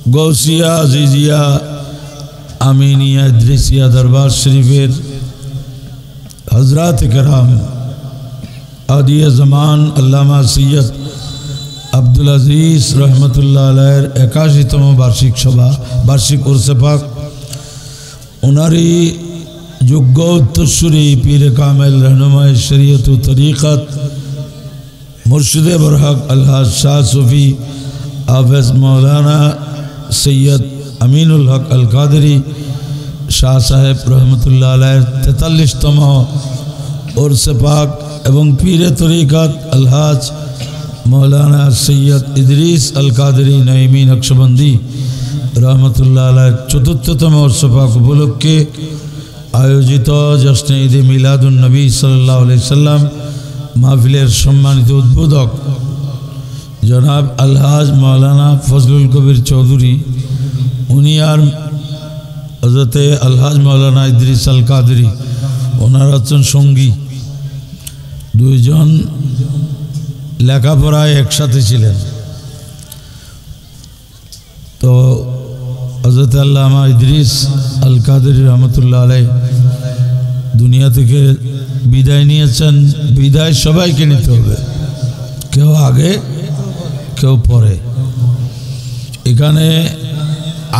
गौसिया अजीजिया आमीनिया इद्रिसिया दरबार शरीफेर हजरात कराम आदिया ज़मान अल्लामा सैयद अब्दुल अजीज रहमतुल्लाह अलैहिर 81तम वार्षिक सभा वार्षिक उर्से पाक उनारी योग्य उत्तरसुरी पीर कामिल रहनुमाए शरीयत व तरीक़त मुर्शिदे बरहक अल्लाह शाह सूफ़ी हाफ़िज़ मौलाना सैयद अमीनुल हक अल कादरी शाह साहेब रहमतुल्लाह अलैह 43तम उर्से पाक एवं पीर तरीक़त अलहाज मौलाना सैयद इदरीस अल कादरी नईमी नक्शबंदी रहमतुल्लाह अलैह 44तम उर्से पाक उपलक्षे आयोजित जश्न ईद मिलादुन नबी सल्लल्लाहु अलैहि वसल्लम महफिलेर सम्मानित उद्बोधक जनाब अलहाज मौलाना फजलुल कबीर चौधरी उनी और हजरत अलहाज मौलाना इदरीस अल कादरी ओनारा हच्छेन संगी दुइजन लेखापড়ায় एकसाथे छिलेन तो हजरत अल्लामा इदरीस अल कादरी रहमतुल्लाह अलैह दुनिया থেকে বিদায় নিয়েছেন বিদায় সবাইকে নিতে হবে কেউ আগে কেউ পরে এখানে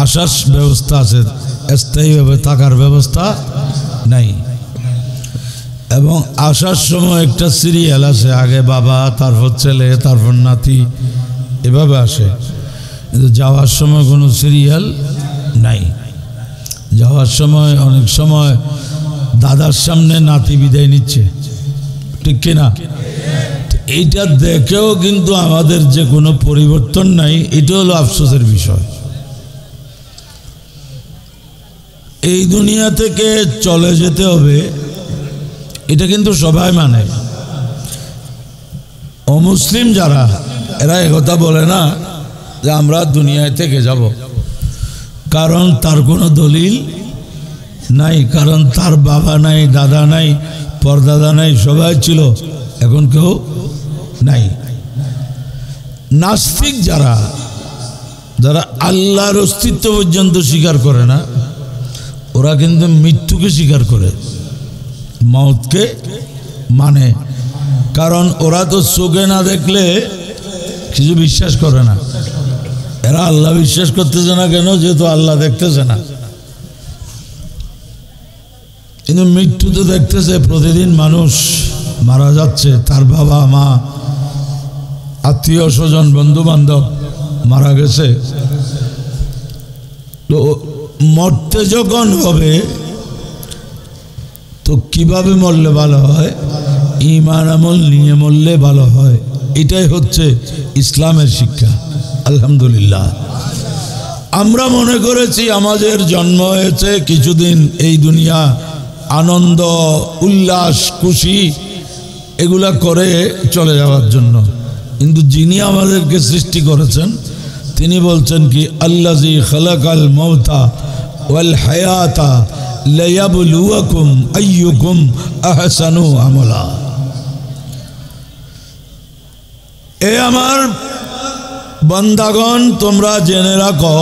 আসার ব্যবস্থা আছে স্থায়ীভাবে থাকার ব্যবস্থা নাই এবং আসার সময় একটা সিরিয়াল আছে আগে বাবা তারপর ছেলে তারপর নাতি এভাবে আসে কিন্তু যাওয়ার সময় কোনো সিরিয়াল নাই যাওয়ার সময় অনেক সময় দাদার সামনে নাতি বিদায় নিচ্ছে ঠিক কি না এইটা দেখেও কিন্তু আমাদের যে কোনো পরিবর্তন নাই এটা হলো আফসোসের বিষয় এই দুনিয়া থেকে চলে যেতে হবে এটা কিন্তু সবাই মানে অমুসলিম যারা এরা একথা বলে না যে আমরা দুনিয়া থেকে যাব কারণ তার কোনো দলিল নাই কারণ তার বাবা নাই দাদা নাই পরদাদা নাই সবাই ছিল এখন কেউ নাই নাস্তিক যারা যারা আল্লাহর অস্তিত্ব পর্যন্ত স্বীকার করে না ওরা কিন্তু মৃত্যুকে স্বীকার করে মওতকে মানে কারণ ওরা তো চোখে না দেখলে কিছু বিশ্বাস করে না এরা আল্লাহ বিশ্বাস করতেছে না কেন যেহেতু আল্লাহ দেখতেছে না কিন্তু মৃত্যু তো দেখতেছে প্রতিদিন মানুষ মারা যাচ্ছে তার বাবা মা আত্মীয় স্বজন বন্ধু বান্ধব মারা গেছে তো মরতে যখন হবে তো কিভাবে মরলে ভালো হয় ঈমান আমল নিয়ে মরলে ভালো হয় এটাই হচ্ছে ইসলামের শিক্ষা আলহামদুলিল্লাহ আমরা মনে করেছি আমাদের জন্ম হয়েছে কিছুদিন এই দুনিয়া আনন্দ উল্লাস খুশি এগুলা করে চলে যাওয়ার জন্য কিন্তু যিনি আমাদেরকে সৃষ্টি করেছেন তিনি বলছেন কি আল্লাযী খালাকাল মাউতা ওয়াল হায়াতা লিয়াবলুয়াকুম আইয়ুকুম আহসানু আমালা এ আমার বান্দাগণ তোমরা জেনে রাখো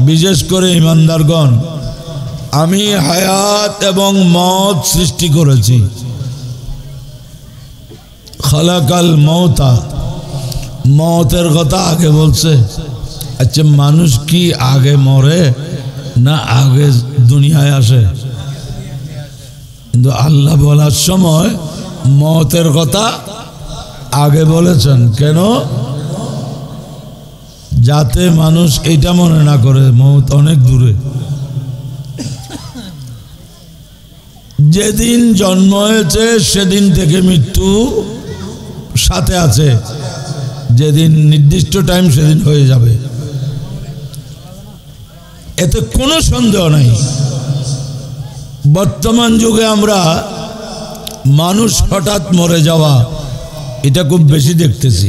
বিশেষ করে ঈমানদারগণ আমি হায়াত এবং মওত সৃষ্টি করেছি খালাকাল মাউতা মওতের কথা আগে বলছে আচ্ছা মানুষ কি আগে মরে না আগে দুনিয়ায় আসে কিন্তু আল্লাহ বলার সময় মওতের কথা আগে বলেছেন কেন যাতে মানুষ এটা মনে না করে মওত অনেক দূরে যেদিন জন্ম হয়েছে সেদিন থেকে মৃত্যু সাথে আছে যেদিন নির্দিষ্ট টাইম সেদিন হয়ে যাবে এতে কোনো সন্দেহ নাই বর্তমান যুগে আমরা মানুষ হঠাৎ মরে যাওয়া এটা খুব বেশি দেখতেছি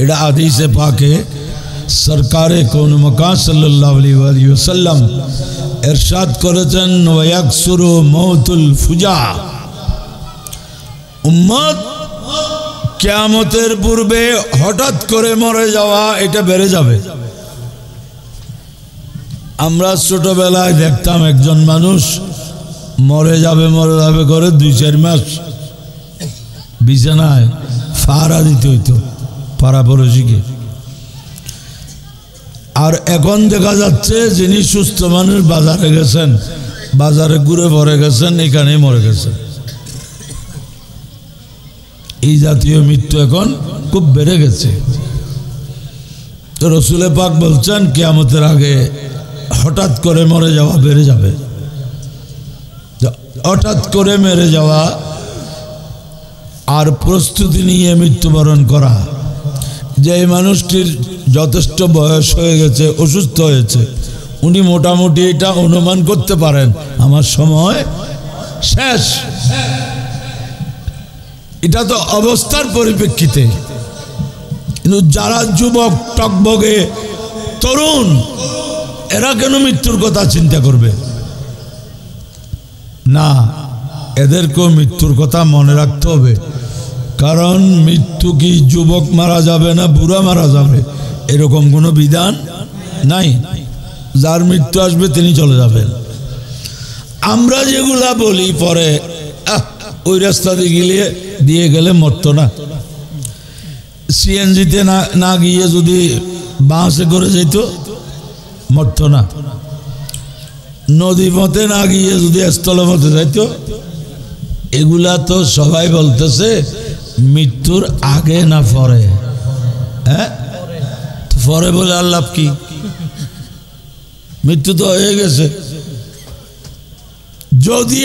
এটা হাদিসে পাকে সরকারে কোন মকান সাল্লাল্লাহু আলাইহি ওয়াসাল্লাম इरशाद करेছেন ওয়ায়াকসুরু মাউতুল ফুজা উম্মত কিয়ামতের পূর্বে হঠাৎ করে মরে যাওয়া এটা বেড়ে যাবে আমরা ছোটবেলায় দেখতাম একজন মানুষ মরে যাবে করে 2-4 মাস বিছানায় ফাড়া দিতে হইতো পাড়া পড়শিকে। আর এখন দেখা যাচ্ছে যিনি সুস্থ মানুষ বাজারে গেছেন, বাজারে ঘুরে পড়ে গেছেন, এখানেই মরে গেছেন। এই জাতীয় মৃত্যু এখন খুব বেড়ে গেছে। তো রসুলে পাক বলছেন কিয়ামতের আগে হঠাৎ করে মরে যাওয়া বেড়ে যাবে। হঠাৎ করে মেরে যাওয়া আর প্রস্তুতি নিয়ে মৃত্যুবরণ করা। যে মানুষটির যথেষ্ট বয়স হয়ে গেছে, অসুস্থ হয়েছে, উনি মোটামুটি এটা অনুমান করতে পারেন আমার সময় শেষ। এটা তো অবস্থার পরিপ্রেক্ষিতে। কিন্তু যারা যুবক, টকবগে, তরুণ, এরা কেন মৃত্যুর কথা চিন্তা করবে না? এদেরকেও মৃত্যুর কথা মনে রাখতে হবে। কারণ মৃত্যু কি যুবক মারা যাবে না বুড়া মারা যাবে এরকম কোনো বিধান নাই। যার মৃত্যু আসবে তিনি চলে যাবেন। আমরা যেগুলা বলি পরে ওই রাস্তা দিয়ে গেলে মরতো না, সিএনজিতে না গিয়ে যদি বাসে করে যেত মরতো না, নদী পথে না গিয়ে যদি স্থল পথে যাইতো। এগুলা তো সবাই বলতেছে মৃত্যুর আগে না পরে। হ্যাঁ, পরে বলে আর লাভ কি? মৃত্যু তো হয়ে গেছে। যদি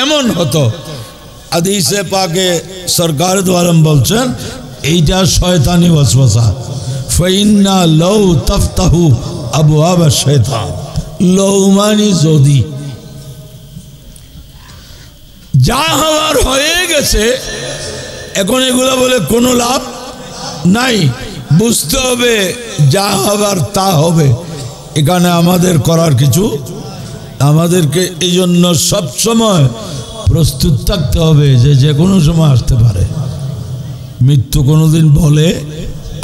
এমন হতো হাদিসে পাকে সরকার দোয়ারম বলছেন এইটা শয়তানি ওয়াসওয়াসা। ফাইন্না লাউ তাফতাহু আবওয়াব আশ-শাইতান। লাউ মানে যদি, যা হওয়ার হয়ে গেছে, এখন এগুলো বলে কোনো লাভ নাই। বুঝতে হবে যা হবার তা হবে। এখানে আমাদের করার কিছু, আমাদেরকে এই জন্য সবসময় প্রস্তুত থাকতে হবে যে কোনো সময় আসতে পারে। মৃত্যু কোনোদিন বলে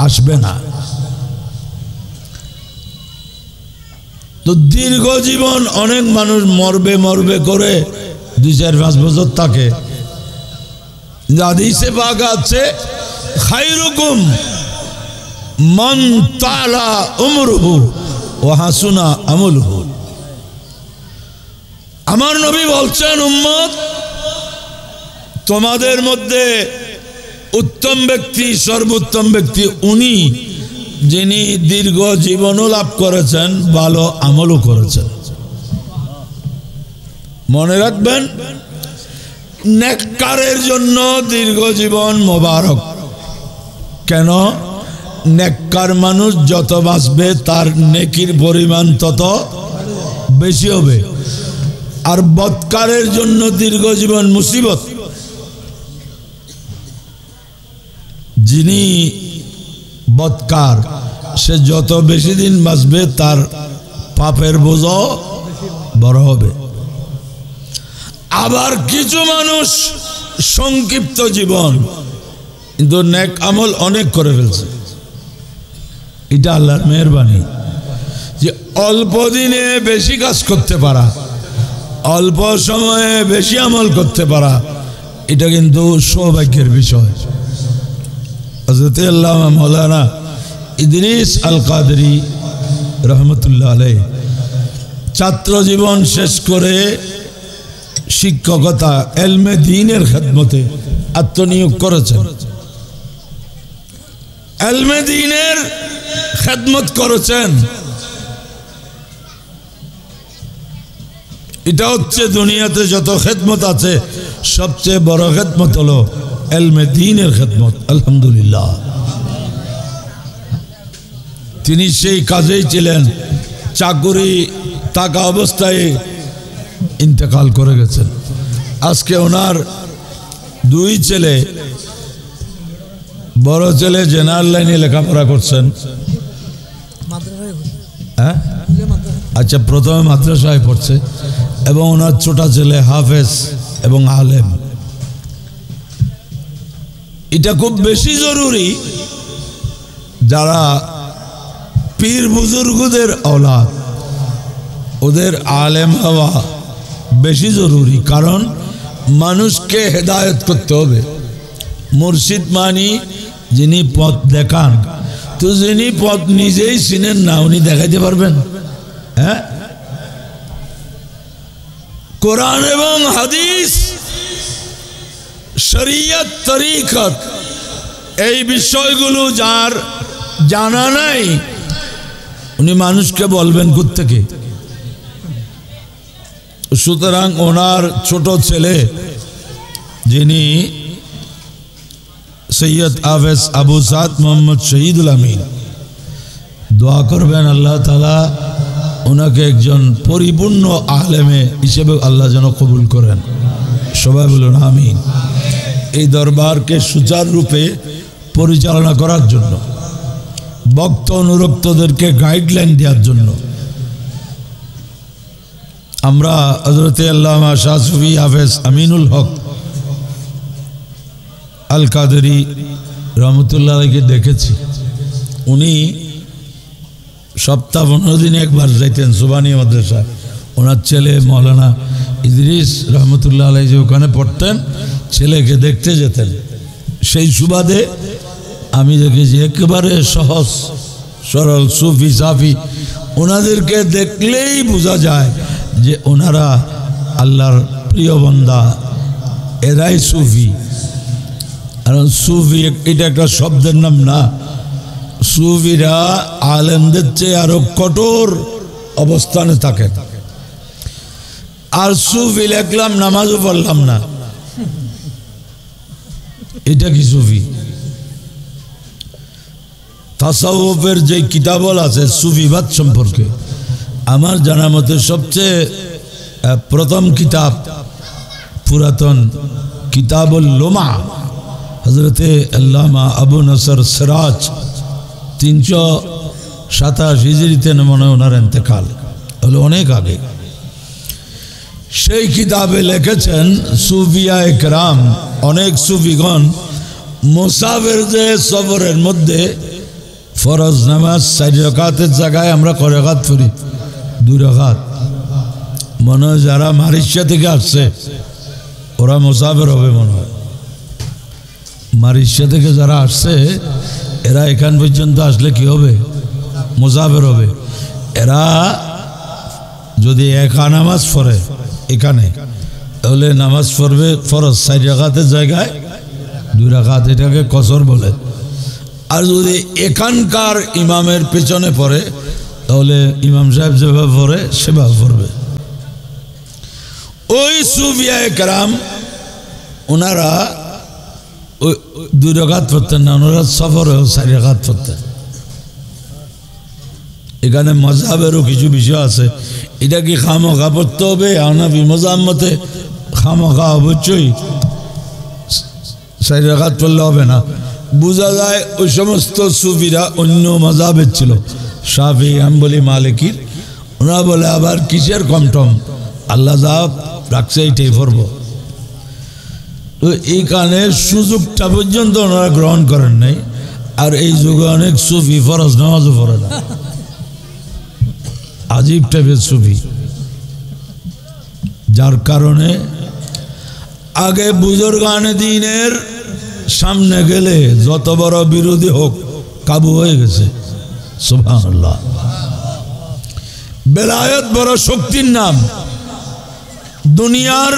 আসবে না। তো দীর্ঘ জীবন, অনেক মানুষ মরবে করে 2-4-5 বছর থাকে। হাদিসে পাক আছে খায়রুকুম মান তালা উমরুহু ওয়া হাসুনা আমলুহু। আমার নবী বলছেন উম্মত, তোমাদের মধ্যে উত্তম ব্যক্তি, সর্বোত্তম ব্যক্তি উনি যিনি দীর্ঘ জীবনও লাভ করেছেন, ভালো আমলও করেছেন। মনে রাখবেন, নেককারের জন্য দীর্ঘ জীবন মোবারক। কেন? নেককার মানুষ যত বাঁচবে তার নেকির পরিমাণ তত বেশি হবে। আর বদকারের জন্য দীর্ঘ জীবন মুসিবত। যিনি বদকার সে যত বেশি দিন বাঁচবে তার পাপের বোঝা বড় হবে। আবার কিছু মানুষ সংক্ষিপ্ত জীবন কিন্তু নেক আমল অনেক করে ফেলছে। এটা আল্লাহর মেহেরবানি যে অল্প দিনে বেশি কাজ করতে পারা, অল্প সময়ে বেশি আমল করতে পারা, এটা কিন্তু সৌভাগ্যের বিষয়। হযরত আল্লামা মাওলানা ইদ্রিস আল কাদরি রহমতুল্লাহ আলাইহি ছাত্র জীবন শেষ করে শিক্ষকতা, এলমে দ্বীনের খেদমতে আত্মনিয়োগ করেছেন। এলমে দ্বীনের খেদমত করেছেন। এটা হচ্ছে দুনিয়াতে যত খেদমত আছে সবচেয়ে বড় খেদমত হলো এলমে দ্বীনের খেদমত। আলহামদুলিল্লাহ, তিনি সেই কাজেই ছিলেন। চাকুরি থাকা অবস্থায় ইন্তেকাল করে গেছেন। আজকে ওনার 2 ছেলে, বড় ছেলে জেনারেল লাইনে লেখাপড়া করছেন। হ্যাঁ, আচ্ছা, প্রথমে মাদ্রাসায় পড়ছে এবং ওনার ছোট ছেলে হাফেজ এবং আলেম। এটা খুব বেশি জরুরি যারা পীর বুজুর্গদের औलाद, ওদের আলেম হওয়া বেশি জরুরি, কারণ মানুষকে হেদায়েত করতে হবে। মুর্শিদ মানি যিনি পথ দেখান, তো যিনি পথ নিজেই চিনেন না উনি দেখাইতে পারবেন? হ্যাঁ, কোরআন এবং হাদিস, শরীয়ত, তরিকত, এই বিষয়গুলো যার জানা নাই উনি মানুষকে বলবেন কোত্থেকে? সুতরাং ওনার ছোট ছেলে যিনি সৈয়দ হাফেজ আবু সাদ মোহাম্মদ শহীদুল আমিন, দোয়া করবেন আল্লাহ তাআলা ওনাকে একজন পরিপূর্ণ আলেমে হিসেবে আল্লাহ যেন কবুল করেন। সবাই বলুন আমিন। এই দরবারকে সুচারুরূপে পরিচালনা করার জন্য, ভক্ত অনুরক্তদেরকে গাইডলাইন দেওয়ার জন্য আমরা হযরতে আল্লামা শাহ সুফি হাফেজ আমিনুল হক আল কাদেরী রহমতুল্লাহ আলাইহিকে দেখেছি। উনি সপ্তাহ 15 দিনে একবার যাইতেন সুবানি মাদ্রাসায়। ওনার ছেলে মৌলানা ইদ্রিস রহমতুল্লাহ আলাইহি যে ওখানে পড়তেন, ছেলেকে দেখতে যেতেন। সেই সুবাদে আমি দেখেছি একেবারে সহজ সরল সুফি সাফি। ওনাদেরকে দেখলেই বোঝা যায় যে ওনারা আল্লাহর প্রিয় বান্দা, এরাই সুফি। কারণ সুফি এটা একটা শব্দের নাম না, সুফিরা আলেমদের চেয়ে আরো কঠোর অবস্থানে থাকে। আর সুফি লিখলাম নামাজও পড়লাম না, এটা কি সুফি? তাসাউফের যে কিতাবল আছে সুফিবাদ সম্পর্কে, আমার জানা মতে সবচেয়ে প্রথম কিতাব পুরাতন কিতাবুল লুমা, হযরতে আল্লামা আবু নসর সিরাজ 327 হিজরিতে মনে হয় ওনার ইন্তেকাল হলো, অনেক আগে। সেই কিতাবে লিখেছেন সুফিয়ায়ে কেরাম, অনেক সুফিগণ মুসাফির যে সফরের মধ্যে ফরজ নামাজ 4 রাকাতের জায়গায় আমরা কয় রাকাত পড়ি? 2 রাকাত। মনে হয় যারা মালয়েশিয়া থেকে আসছে ওরা মুসাফির হবে, মনে হয় মালয়েশিয়া থেকে যারা আসছে এরা এখান পর্যন্ত আসলে কি হবে? মুসাফির হবে। এরা যদি একা নামাজ পড়ে এখানে, তাহলে নামাজ পড়বে ফরজ 4 রাকাতের জায়গায় 2 রাকাত, এটাকে কসর বলে। আর যদি এখানকার ইমামের পেছনে পড়ে তাহলে ইমাম সাহেব যেভাবে পড়ে সেভাবে পড়বে। ওই সুফিয়ায়ে কেরাম ওনারা 2 রাকাত পড়তেন না, ওনারা সফরেও 4 রাকাত পড়তেন। এখানে মাযহাবেরও কিছু বিষয় আছে, এটা কি খামখা পড়তে হবে? হানাফি মাযহাব মতে খামখা অবশ্যই 4 রাকাত পড়লে হবে না। বোঝা যায় ওই সমস্ত সুফিরা অন্য মাযহাবের ছিল, শাফি, হাম্বলি, মালিকির। ওনারা বলে আবার কিসের কমটম, আল্লাহ যা রাখছে এইটাই পড়ব। তো এই কারণে সুযোগটা পর্যন্ত ওনারা গ্রহণ করেন নাই। আর এই যুগে অনেক সুফি ফরজ নামাজও পড়ে না, আজীব টাইপের সুফি। যার কারণে আগে বুজুর্গানে দ্বীনের সামনে গেলে যত বড় বিরোধী হোক কাবু হয়ে গেছে। সুবহানাল্লাহ। বেলায়েত বড় শক্তির নাম। দুনিয়ার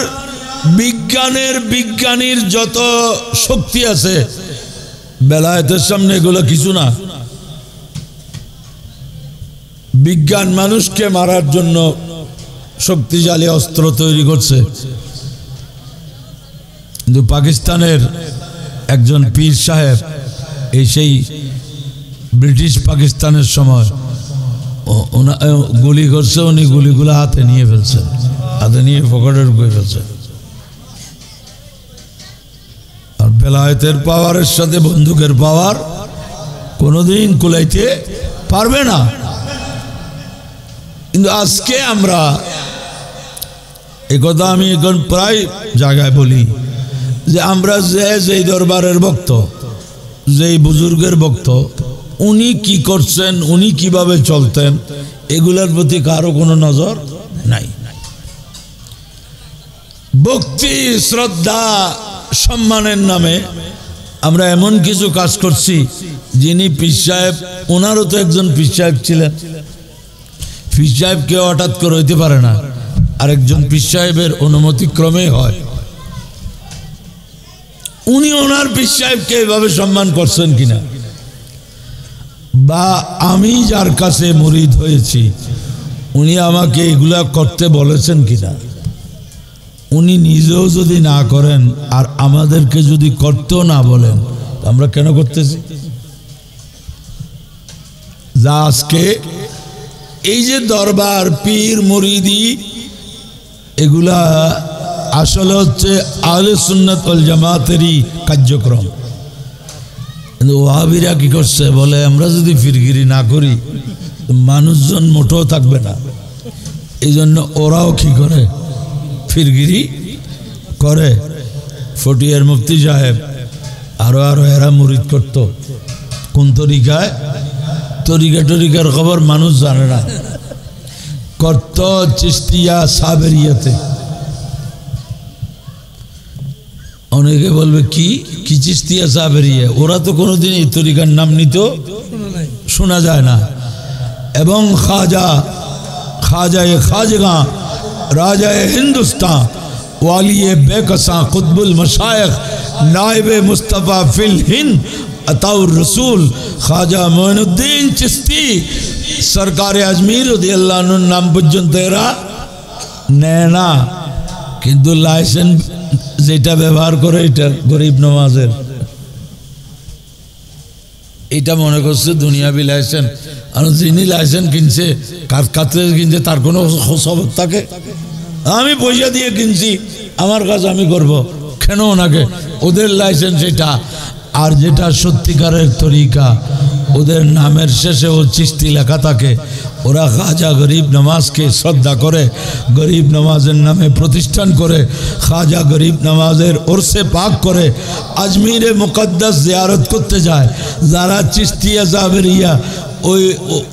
বিজ্ঞানীর যত শক্তি আছে বেলায়েতের সামনে এগুলো কিছু না। বিজ্ঞান মানুষকে মারার জন্য শক্তিশালী অস্ত্র তৈরি করছে, কিন্তু পাকিস্তানের একজন পীর সাহেব এই সেই ব্রিটিশ পাকিস্তানের সময় গুলি করছে, উনি গুলিগুলো হাতে নিয়ে ফেলছেন, হাতে নিয়ে পকেটে ঢুকে ফেলছেন। আর বেলায়েতের পাওয়ারের সাথে বন্দুকের পাওয়ার কোনোদিন কুলাইতে পারবে না। কিন্তু আজকে আমরা একথা আমি এখন প্রায় জায়গায় বলি যে আমরা যেই দরবারের ভক্ত, যেই বুজুর্গের ভক্ত, উনি কি করছেন, উনি কিভাবে চলতেন, এগুলোর প্রতি কারো কোনো নজর ভক্তি শ্রদ্ধা সম্মানের নামে আমরা এমন কিছু কাজ করছি, যিনি পীর সাহেব, ওনারও তো একজন পীর সাহেব ছিলেন। পীর সাহেব কেউ হঠাৎ করে হইতে পারে না, আরেকজন পীর সাহেবের অনুমতি ক্রমে হয়। উনি ওনার পীর সাহেবকে এভাবে সম্মান করছেন কিনা, বা আমি যার কাছে মুরিদ হয়েছি উনি আমাকে এগুলা করতে বলেছেন কিনা। উনি নিজেও যদি না করেন আর আমাদেরকে যদি করতেও না বলেন, আমরা কেন করতেছি? যা আজকে এই যে দরবার পীর মুরিদি, এগুলা আসলে হচ্ছে আহলে সুন্নাত ওয়াল জামাতেরই কার্যক্রম। কিন্তু ওয়াহাবিরা কি করছে, বলে আমরা যদি ফিরগিরি না করি মানুষজন মোটেও থাকবে না, এই জন্য ওরাও কি করে, ফিরগিরি করে। ফটিয়ার মুফতি সাহেব আরো এরা মুরিদ করত। কোন তরিকায়? তরিকার খবর মানুষ জানে না, করত চিশতিয়া সাবেরিয়াতে। অনেকে বলবে কি চিশতিয়া সাবেরিয়া, ওরা তো কোনোদিন এই তরিকার নাম নিত শোনা যায় না। এবং খাজায়ে খাজগা রাজায়ে হিন্দুস্তান ওয়ালিয়ে বেকসা কুতবুল মশায়েখ নায়েবে মুস্তফা ফিল হিন্দ अताउर रसूल खाजा मोइनुद्दीन चिश्ती सरकार अजमीर रदियल्लाहु अन्हु नाम पर्यन्त एरा नेय ना, किन्तु लाइसेंस जेटा व्यवहार करे এটা গরিব নওয়াজের, এটা মনে করছে দুনিয়াবি লাইসেন্স। আর যিনি লাইসেন্স কিনছে কাছে কিনছে তার কোনো খবর থাকে? আমি পয়সা দিয়ে কিনছি, আমার কাজ আমি করব, কেন ওনাকে? ওদের লাইসেন্স এটা। আর যেটা সত্যিকারের তরিকা, ওদের নামের শেষে ও চিশতি লেখা থাকে। ওরা খাজা গরিব নওয়াজকে শ্রদ্ধা করে, গরিব নওয়াজের নামে প্রতিষ্ঠান করে, খাজা গরিব নওয়াজের ওরসে পাক করে, আজমিরে মুকদ্দাস জিয়ারত করতে যায়। যারা চিশতিয়া জাবেরিয়া ওই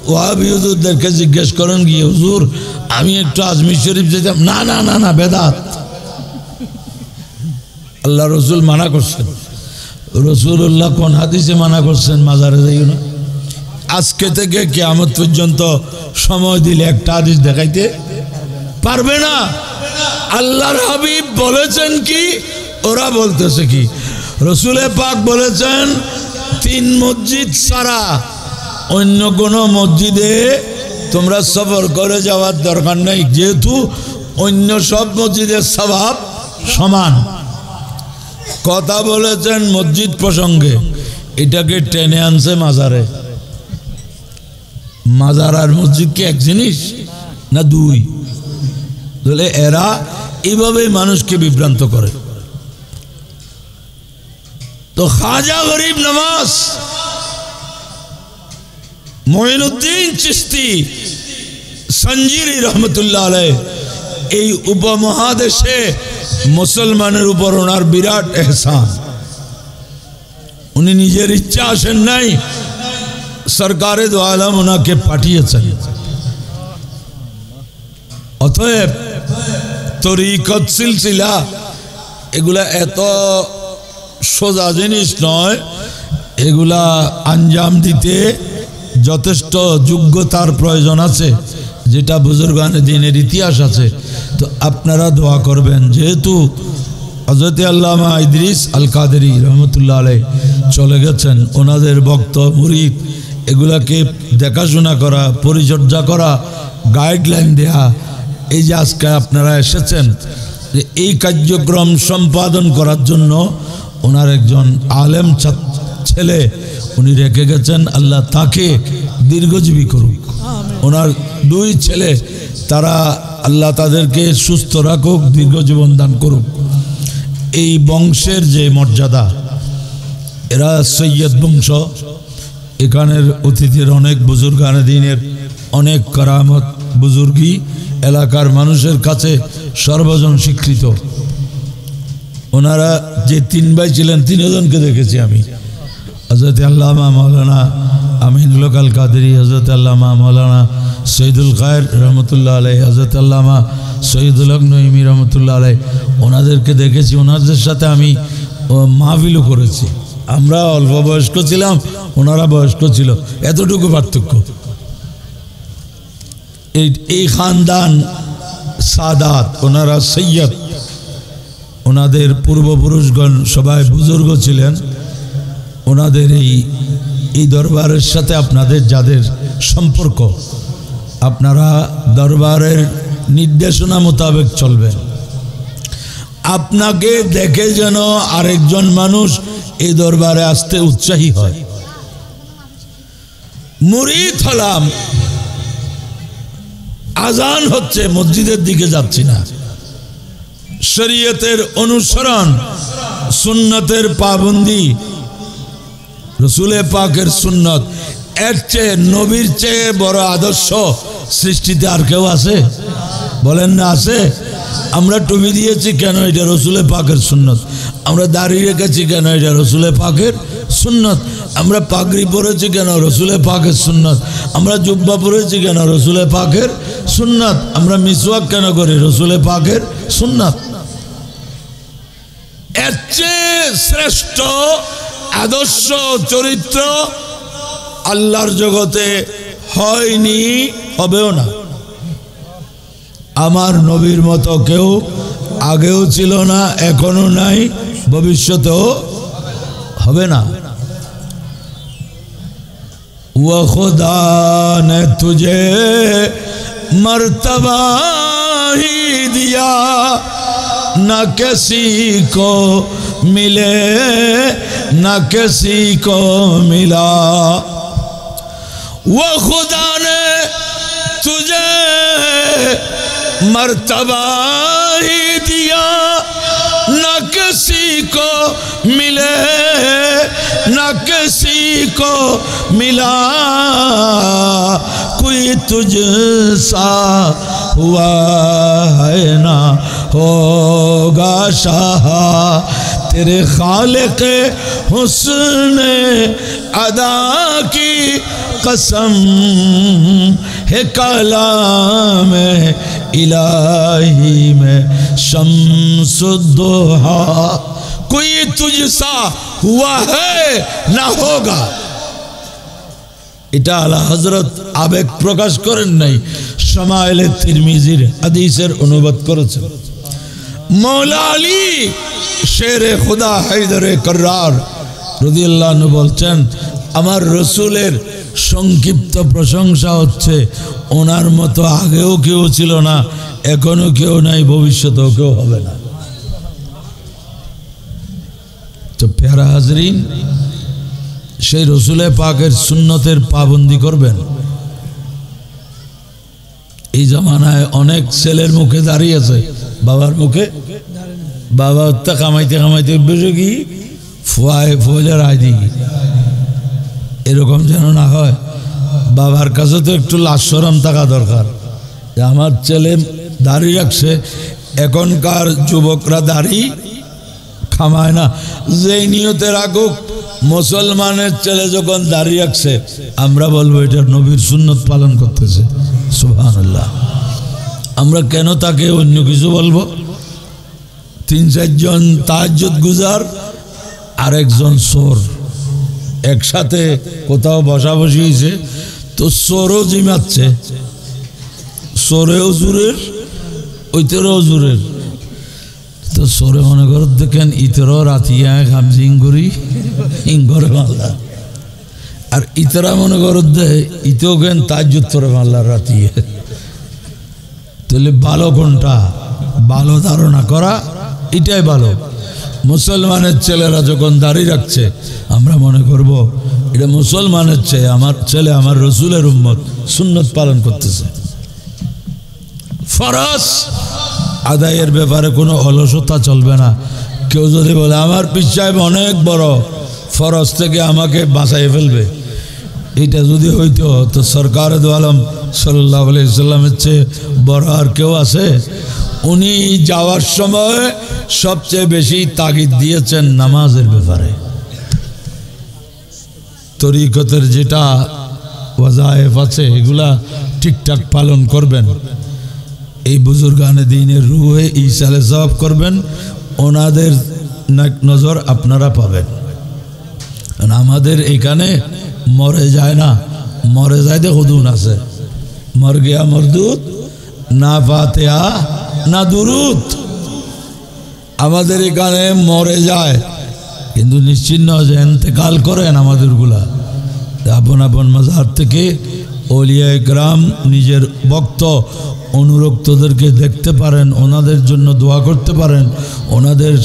ওয়াহাবি হুজুরদেরকে জিজ্ঞেস করেন গিয়ে, হুজুর আমি একটু আজমির শরীফ যেতাম, না না না না বেদাত। আল্লাহ রসুল মানা করছেন। রসুল্লাহ কোন হাদিসে মানা করছেন মাজারে যাইও না? আজকে থেকে কিয়ামত পর্যন্ত সময় দিলে একটা হাদিস দেখাইতে পারবে না। আল্লাহর হাবিব বলেছেন কি, ওরা বলতেছে কি? রসুলে পাক বলেছেন 3 মসজিদ ছাড়া অন্য কোন মসজিদে তোমরা সফর করে যাওয়ার দরকার নেই, যেহেতু অন্য সব মসজিদের সওয়াব সমান। কথা বলেছেন মসজিদ প্রসঙ্গে, এটাকে টেনে আনছে মাজারে। মাজার আর মসজিদ কি এক জিনিস না দুই? তাহলে এরা এইভাবে মানুষকে বিভ্রান্ত করে। তো খাজা গরিব নওয়াজ মঈনুদ্দিন চিশতি সঞ্জিরি রহমতুল্লাহ আলাইহ এই উপমহাদেশে মুসলমানের উপর ওনার বিরাট এহসান। উনি নিজের ইচ্ছা আসেন নাই, সরকারে দো আলম ওনাকে পাঠিয়েছেন। অতএব তরিকত সিলসিলা এগুলা এত সোজা জিনিস নয়, এগুলা আঞ্জাম দিতে যথেষ্ট যোগ্যতার প্রয়োজন আছে, যেটা বুজুর্গানে দ্বীনের ইতিহাস আছে। তো আপনারা দোয়া করবেন, যেহেতু হযরত আল্লামা ইদ্রিস আল কাদেরী রহমতুল্লাহ আলাইহ চলে গেছেন, ওনাদের ভক্ত মুরিদ এগুলাকে দেখাশোনা করা, পরিচর্যা করা, গাইডলাইন দেয়া, এই যে আজকে আপনারা এসেছেন যে এই কার্যক্রম সম্পাদন করার জন্য ওনার একজন আলেম ছেলে উনি রেখে গেছেন। আল্লাহ তাকে দীর্ঘজীবী করুক। ওনার 2 ছেলে, তারা আল্লাহ তাদেরকে সুস্থ রাখুক, দীর্ঘজীবন দান করুক। এই বংশের যে মর্যাদা, এরা সৈয়দ বংশ, এখানের অতিথির অনেক বুজুর্গানে দ্বীনের অনেক কারামত বুজুর্গি এলাকার মানুষের কাছে সর্বজন স্বীকৃত। ওনারা যে 3 ভাই ছিলেন, 3 জনকে দেখেছি আমি। হযরত আল্লামা মাওলানা আমিনুল কাদেরী, হযরত আল্লামা মাওলানা সৈয়দুল খায়ের রহমতুল্লাহ আলাইহি, হযরত আল্লামা শহীদুল হক নঈমী রহমতুল্লাহ আলাই, ওনাদেরকে দেখেছি, ওনাদের সাথে আমি মাহফিলও করেছি। আমরা অল্প বয়স্ক ছিলাম, ওনারা বয়স্ক ছিল, এতটুকু পার্থক্য। এই খানদান সাদাত, ওনারা সৈয়দ, ওনাদের পূর্বপুরুষগণ সবাই বুজুর্গ ছিলেন। ওনাদের এই দরবারের সাথে আপনাদের যাদের সম্পর্ক, আপনারা দরবারের নির্দেশনা মোতাবেক চলবেন। আপনাকে দেখে যেন আরেকজন মানুষ এই দরবারে আসতে উৎসাহী হয়। মুরিদ হলাম, আজান হচ্ছে, মসজিদের দিকে যাচ্ছি না। শরীয়তের অনুসরণ, সুন্নতের পাবন্দি, রসুলের পাকের সুন্নত, এর চেয়ে নবীর চেয়ে বড় আদর্শ সৃষ্টিতে আর কেউ আছে? বলেন না আছে? আমরা টুপি দিয়েছি কেন? এটা রসুলের পাকের সুন্নত। আমরা দাড়ি রেখেছি কেন? এটা রসুলের পাকের সুন্নত। আমরা পাগড়ি পরেছি কেন? রসুলের পাকের সুন্নত। আমরা জুব্বা পরেছি কেন? রসুলের পাকের সুন্নত। আমরা মিসওয়াক কেন করি? রসুলের পাকের সুন্নত। এর চেয়ে শ্রেষ্ঠ আদর্শ চরিত্র আল্লাহর জগতে হয়নি, হবেও না। আমার নবীর মতো কেউ আগেও ছিল না, এখনো নাই, ভবিষ্যতেও হবে না। वो खुदा ने तुझे मर्तबा ही दिया, न किसी को मिले न किसी को मिला। वो खुदा ने तुझे मर्तबा ही दिया, न किसी को मिले न किसी को मिला। कोई तुझसा हुआ है ना होगा शाह, तेरे खालिक हुस्न अदा की कसम है कलाम इलाही में शम्सुद्दोहा। कोई तुझसा हुआ है ना होगा। এটা আলা হযরত আবেগ প্রকাশ করেন নাই, শামাইলে তিরমিজির হাদিসের অনুবাদ করেছেন। মৌলা আলী শেরে খুদা হায়দারে কর্রার রাদিয়াল্লাহু আনহু বলছেন, আমার রসুলের সংক্ষিপ্ত প্রশংসা হচ্ছে, ওনার মতো আগেও কেউ ছিল না, এখনো কেউ নাই, ভবিষ্যতেও কেউ হবে না। তো প্যারা হাজরিন, সেই রসুলে পাকের সুন্নতের পাবন্দি করবেন। এই জামানায় অনেক ছেলের মুখে দাঁড়িয়েছে, বাবার মুখে, বাবা তা কামাইতে কামাইতে বেশি কি ফুয়ায় ফুয়ালে রায় দিই, এরকম যেন না হয়। বাবার কাছে তো একটু লাজ শরম থাকা দরকার যে আমার ছেলে দাড়ি রাখছে। এখনকার যুবকরা দাড়ি খামায় না, যেই নিয়তে রাখুক, মুসলমানের ছেলে যখন দাড়ি রাখছে আমরা বলবো এটা নবীর সুন্নত পালন করতেছে। সুবহানাল্লাহ। আমরা কেন তাকে অন্য কিছু বলবো? ৩-৪ জন তাহাজ্জুদ গুজার আর একজন চোর একসাথে কোথাও বসা বসিয়েছে, তো চোরও জিমাচ্ছে, চোরেও জুরের ওইতেরও জুরের। তো চোরে মনে করো দেখেন ইতরও রাতিয়া খামছি ইঙ্গুরি ইঙ্গরে মাল্লা, আর ইতরা মনে করো দে ইতেও কেন তাহাজ্জুদ তোরে মাল্লার রাতিয়ে। তাহলে ভালো কোনটা? ভালো ধারণা করা এটাই ভালো। মুসলমানের ছেলেরা যখন দাড়ি রাখছে আমরা মনে করব এটা মুসলমানের চেয়ে আমার ছেলে আমার রসুলের উম্মত, সুন্নত পালন করতেছে। ফরজ আদায়ের ব্যাপারে কোনো অলসতা চলবে না। কেউ যদি বলে আমার পীর সাহেব অনেক বড়, ফরজ থেকে আমাকে বাঁচাই ফেলবে, এটা যদি হইতো তো সরকার দু আলম সাল্লাল্লাহু আলাইহি সাল্লামের চেয়ে বড় আর কেউ আছে? উনি যাওয়ার সময় সবচেয়ে বেশি তাগিদ দিয়েছেন নামাজের ব্যাপারে। তরিকতের যেটা ওয়াজায়েফ আছে এগুলা ঠিকঠাক পালন করবেন। এই বুজুর্গানে দ্বীনের রূহে ইসালে সওয়াব করবেন, ওনাদের নজর আপনারা পাবেন। আমাদের এখানে মরে যায় না, মরে যায় দে হুদুন আছে, মর গিয়া মরদুদ, না ফাতিহা না দুরুদ। আমাদের এখানে মরে যায় কিন্তু নিশ্চিন্ন যে ইন্তেকাল করেন আমাদেরগুলা আপন আপন মাজার থেকে। ওলিয়া ইকরাম নিজের ভক্ত অনুরক্তদেরকে দেখতে পারেন, ওনাদের জন্য দোয়া করতে পারেন, ওনাদের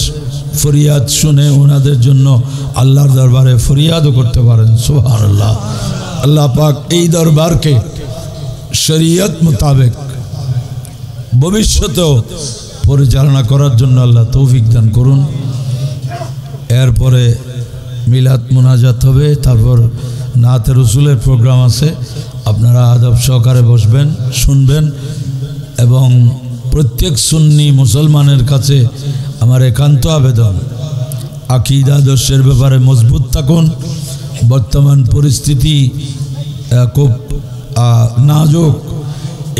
ফরিয়াদ শুনে ওনাদের জন্য আল্লাহর দরবারে ফরিয়াদও করতে পারেন। সুবহানাল্লাহ। আল্লাহ পাক এই দরবারকে শরীয়ত মোতাবেক ভবিষ্যতেও পরিচালনা করার জন্য আল্লাহ তৌফিক দান করুন। এরপরে মিলাদ মুনাজাত হবে, তারপর নাতে রসুলের প্রোগ্রাম আছে। আপনারা আদব সহকারে বসবেন, শুনবেন। এবং প্রত্যেক সুন্নি মুসলমানের কাছে আমার একান্ত আবেদন, আকীদা আদর্শের ব্যাপারে মজবুত থাকুন। বর্তমান পরিস্থিতি খুব নাজুক,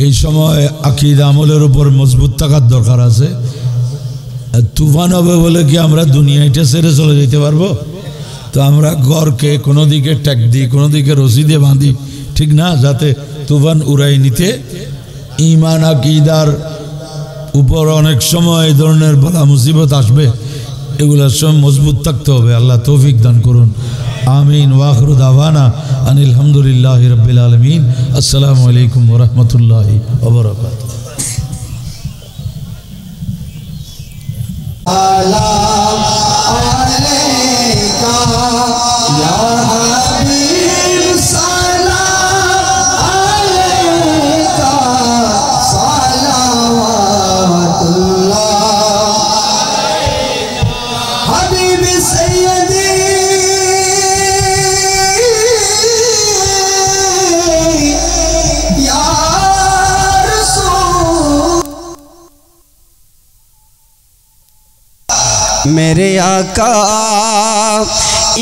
এই সময় আকীদা আমলের উপর মজবুত থাকার দরকার আছে। তুফান হবে বলে কি আমরা দুনিয়াটা ছেড়ে চলে যেতে পারবো? তো আমরা ঘরকে কোনো দিকে ট্যাক দিই, কোনো দিকে রশি দিয়ে বাঁধি, ঠিক না? যাতে তুফান উড়াই নিতে। ঈমান আকীদার উপর অনেক সময় এই ধরনের বলা মুসিবত আসবে, এগুলোর সময় মজবুত থাকতে হবে। আল্লাহ তৌফিক দান করুন। আমিন। ওয়াখিরু দাওয়ানা আনিল হামদুলিল্লাহি রাব্বিল আলামিন। আসসালামু আলাইকুম ওয়া রাহমাতুল্লাহি ওয়া বারাকাতুহু। সালাম আলাইকা ইয়া হাবিব, সালাম আলাইকা সালাওয়াতুল্লাহ হাবিব সাইয়্যিদি ইয়া রাসূল। मेरे आका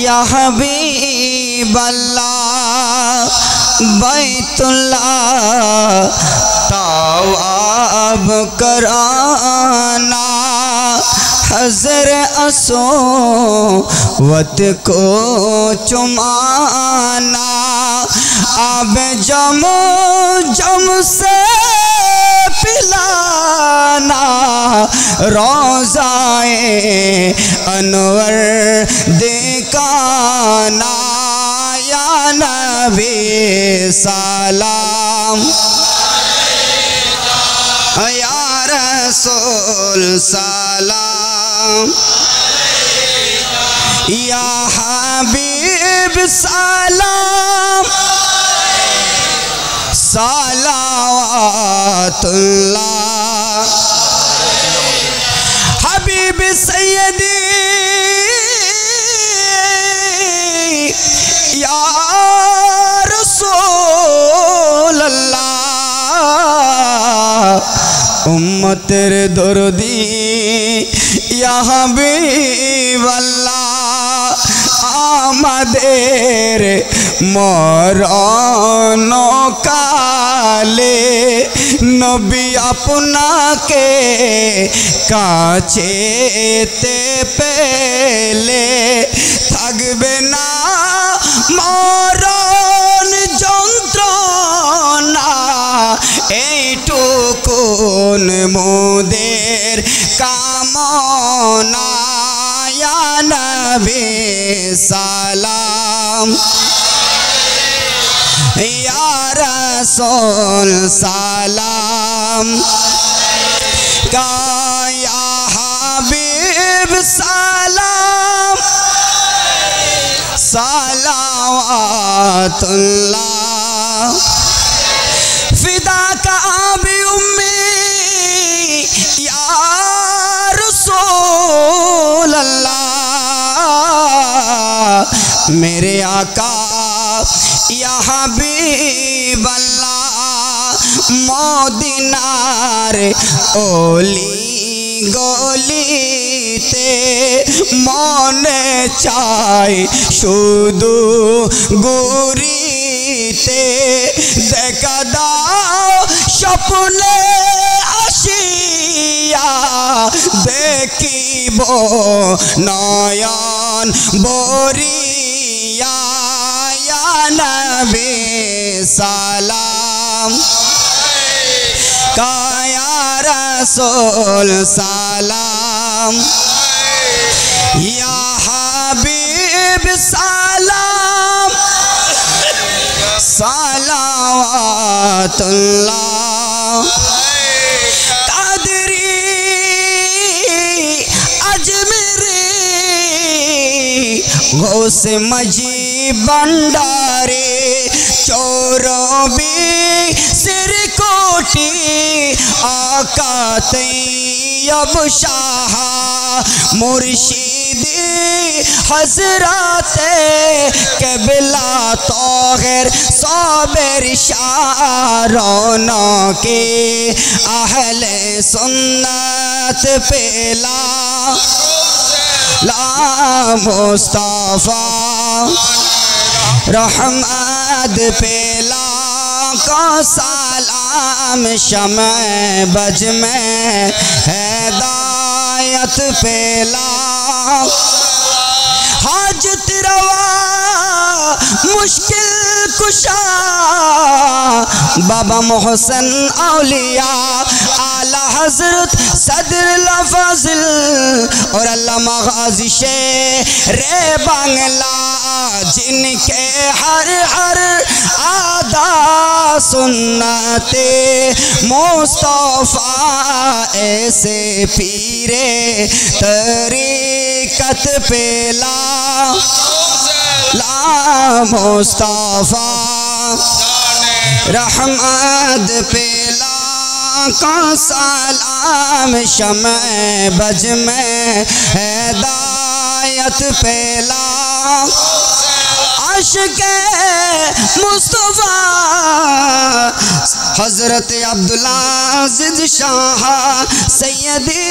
या हबीब अल्लाह बैतुल्लाह तवाब कराना, हज़र असोवत को चुमाना, आब जम जम से पिलाना, रोज़ाए अनवर दिखाना, या नबी सलाम या रसूल सलाम, या हबीब सलाम सलावतुल्लाह हबीब सैयदी या रसूल अल्लाह, उम्मतेर दर्दी या हबीब अल्लाह, आमादेर मरण काले नबी आपनाके काछेते पेले, थाकबे ना मरण যন্ত্রণা, এইটুকুন মোদের কামনা, ইয়া নবী সালাম ইয়া রাসূল সালাম, ইয়া হাবিব সালাম সালাওয়াতুল্লাহ, ফিদাকা আবি উম্মি ইয়া रसूल अल्लाह मेरे आका या हबीब अल्लाह मदीनार ओली गलिते मने चाय शुधु गुरिते দেখা দাও স্বপ্নে দেখিব নয়ন বরিয়া ইয়া নবী সালাম কায়া রাসূল সালাম ইয়া হাবিব সালাম সালাওয়াতুল্লাহ কাদরি আজমেরি গৌস মজি ভণ্ডারে চৌরবি सिर कोटि आका तैयब शाह मुर्शिदी हजरत क़िबला तौहिर साबिर शाह रौनके अहले सुन्नत पेला ला मुस्तफा रहमत पेला को सलाम शमे बज में हिदायत पेला हाजत रवा मुश्किल कुशा बाबा मोहसन औलिया आला हजरत सदर लफाजिल और अल्लामा गाजी शेरे बांग्ला जिनके हर हर आदा सुन्नते मुस्तफा ऐसे पीरे तरीकत पेला ला मुस्तफा रहमत पेला का सलाम शमे बज में हिदायत पेला आशिक़े मुस्तफा हजरत अब्दुल्ला अज़ीज़ शाह सैयदी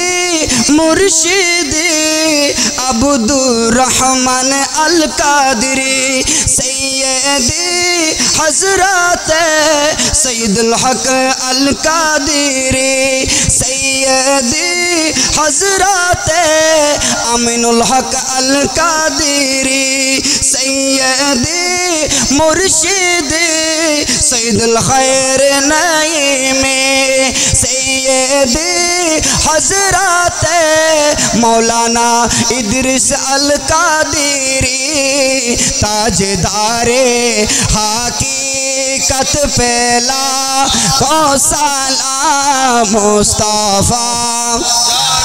मुर्शिदी अब्दुर्रहमान अल कादरी सैयदी हजरत सैयदुल हक अल कादरी सैयदी हजरत अमीनुल हक अल कादरी सैयदी मुर्शिदी सैयदुल खैर नईमी सैयदी हजरत मौलाना इदरिस अल कादरी ताजदारे हकीकत पेला को सलाम मुस्तफा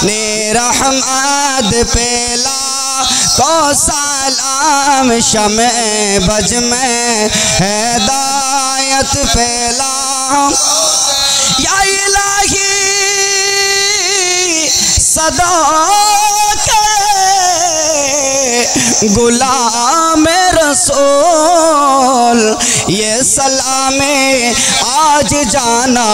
ने रहमत पेला को सलाम शमे बज में हिदायत पेला या इलाही सदा के गुलाम रसूल ये सलामे आज जाना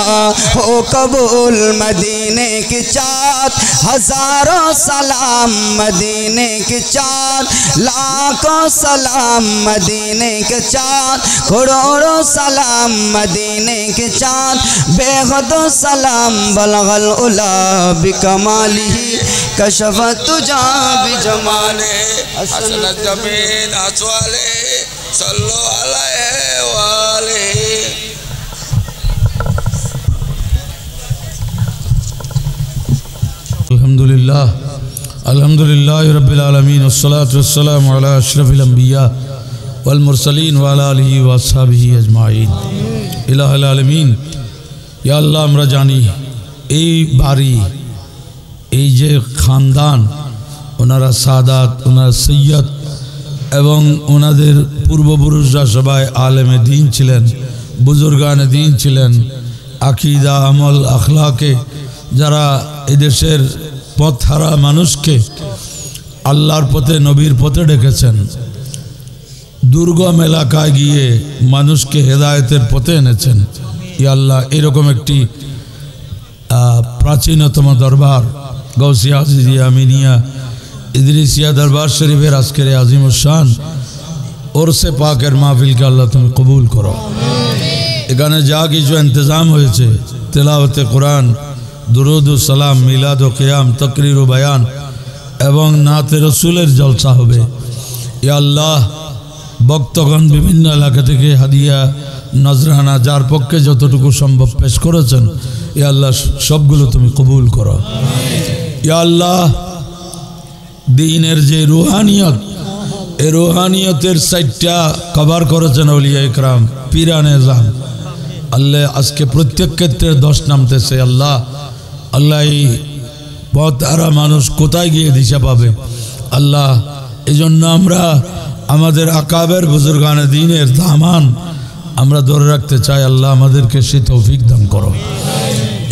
हो कबूल मदीने की चाँद हजारों सलाम मदीने की चाँद लाखों सलाम मदीने के चाँद करोड़ों सलाम मदीने के चाँद बेहदों सलाम बलगल उला बिकमालिही कशफत तुजा बिजमाले हसनत जमील असवाले सल्लो अलैहि वाले। अल्हम्दुलिल्लाह रब्बिल आलमीन वस्सलातु वस्सलामु अला अशरफिल अंबिया वल मुरसलीन व अला आलिहि व अस्हाबिहि अजमाइन। इलाहुल आलमीन या अल्लाह আমরা জানি এই বাড়ি এই যে খানদান ওনারা সাদাত ওনারা সৈয়দ এবং ওনাদের পূর্বপুরুষরা সবাই আলেমে দ্বীন ছিলেন বুজুর্গানে দ্বীন ছিলেন আকীদা আমল আখলাকে যারা এদেশের পথহারা মানুষকে আল্লাহর পথে নবীর পথে ডেকেছেন দুর্গম এলাকায় গিয়ে মানুষকে হেদায়েতের পথে এনেছেন। ইয়া আল্লাহ এরকম একটি প্রাচীনতম দরবার গৌসিয়া আজিজিয়া আমিনিয়া ইদরিসিয়া দরবার শরীফের আজকের আজিম শান ওরসে পাকের মাহফিলকে আল্লাহ তুমি কবুল করো। এখানে যা কিছু ইন্তজাম হয়েছে তেলাওয়াতে কোরআন দুরুদ ও সালাম, মিলাদ ও কিয়াম, তাকরীর ও বয়ান এবং নাতে রসুলের জলসা হবে। ইয়া আল্লাহ, ভক্তগণ বিভিন্ন এলাকা থেকে হাদিয়া নজরানা যার পক্ষে যতটুকু সম্ভব পেশ করেছেন, ইয়া আল্লাহ সবগুলো তুমি কবুল করো। ইয়া আল্লাহ, দ্বীনের যে রুহানিয়ত, এই রুহানিয়তের সাইটটা কভার করেছেন আউলিয়া ইকরাম, পীরানে জান। আল্লাহ আজকে প্রত্যেক ক্ষেত্রে দোষ নামতেছে। আল্লাহ আল্লাহ এই পথহারা মানুষ কোথায় গিয়ে দিশা পাবে? আল্লাহ এই জন্য আমরা আমাদের আকাবের বুজুর্গানে দ্বীনের দামান আমরা ধরে রাখতে চাই। আল্লাহ আমাদেরকে সে তৌফিক দান করো।